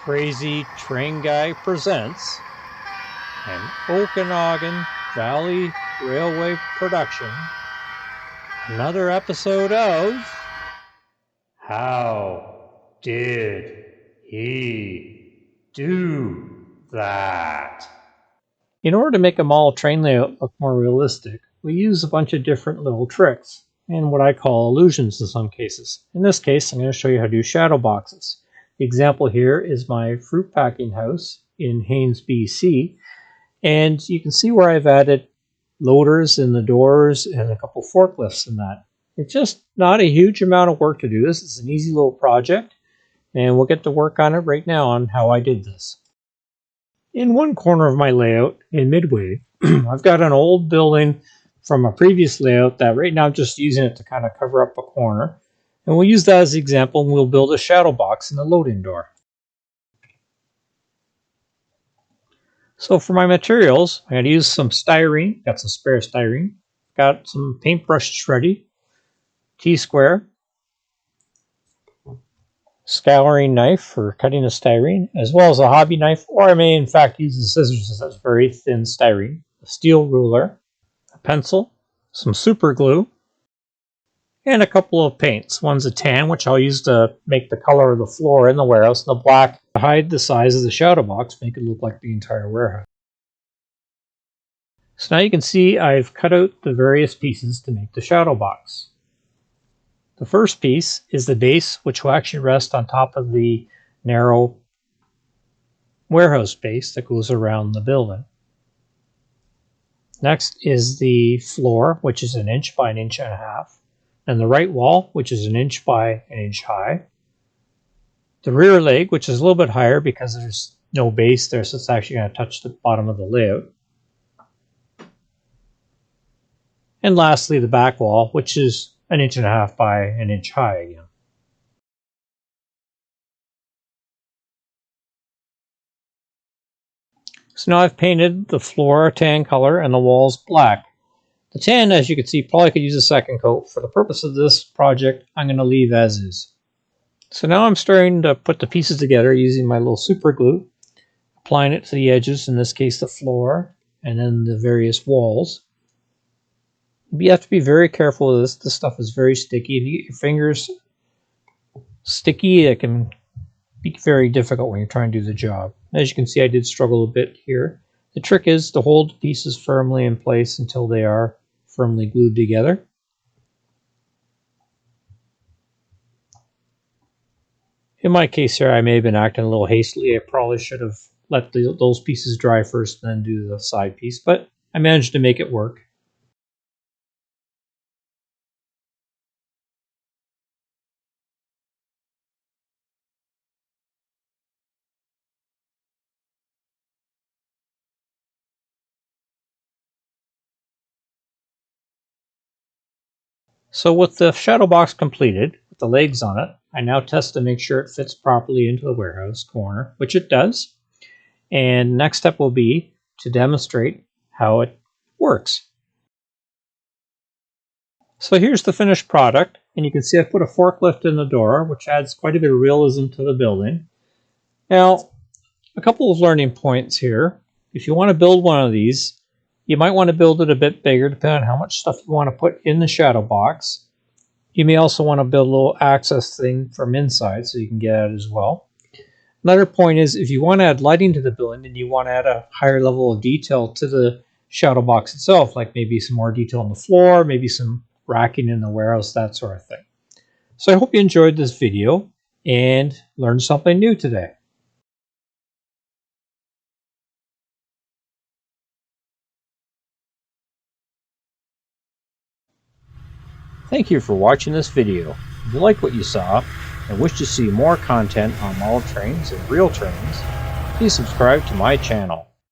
Crazy Train Guy presents an Okanagan Valley Railway production, another episode of How Did He Do That? In order to make a model train layout look more realistic, we use a bunch of different little tricks, and what I call illusions in some cases. In this case, I'm going to show you how to do shadow boxes. The example here is my fruit packing house in Haines, BC, and you can see where I've added loaders in the doors and a couple forklifts in that. It's just not a huge amount of work to do this. It's an easy little project, and we'll get to work on it right now on how I did this. In one corner of my layout in Midway, I've got an old building from a previous layout that right now I'm just using it to kind of cover up a corner. And we'll use that as an example, and we'll build a shadow box in the loading door. So for my materials, I'm going to use some styrene. Got some spare styrene. Got some paintbrushes ready. T-square. Scouring knife for cutting the styrene, as well as a hobby knife, or I may in fact use the scissors as that's very thin styrene. A steel ruler. A pencil. Some super glue. And a couple of paints. One's a tan, which I'll use to make the color of the floor in the warehouse, and the black to hide the size of the shadow box, make it look like the entire warehouse. So now you can see I've cut out the various pieces to make the shadow box. The first piece is the base, which will actually rest on top of the narrow warehouse base that goes around the building. Next is the floor, which is 1 inch by 1.5 inches. And the right wall, which is 1 inch by 1 inch high. The rear leg, which is a little bit higher because there's no base there, so it's actually going to touch the bottom of the layout. And lastly, the back wall, which is 1.5 inches by 1 inch high again. So now I've painted the floor a tan color and the walls black. The tan, as you can see, probably could use a second coat. For the purpose of this project, I'm going to leave as is. So now I'm starting to put the pieces together using my little super glue, applying it to the edges, in this case the floor, and then the various walls. You have to be very careful of this. This stuff is very sticky. If you get your fingers sticky, it can be very difficult when you're trying to do the job. As you can see, I did struggle a bit here. The trick is to hold the pieces firmly in place until they are firmly glued together. In my case here, I may have been acting a little hastily. I probably should have let those pieces dry first and then do the side piece, but I managed to make it work. So with the shadow box completed, with the legs on it, I now test to make sure it fits properly into the warehouse corner, which it does. And next step will be to demonstrate how it works. So here's the finished product, and you can see I put a forklift in the door, which adds quite a bit of realism to the building. Now, a couple of learning points here. If you want to build one of these, you might want to build it a bit bigger, depending on how much stuff you want to put in the shadow box. You may also want to build a little access thing from inside so you can get at it as well. Another point is if you want to add lighting to the building and you want to add a higher level of detail to the shadow box itself, like maybe some more detail on the floor, maybe some racking in the warehouse, that sort of thing. So I hope you enjoyed this video and learned something new today. Thank you for watching this video. If you liked what you saw and wish to see more content on model trains and real trains, please subscribe to my channel.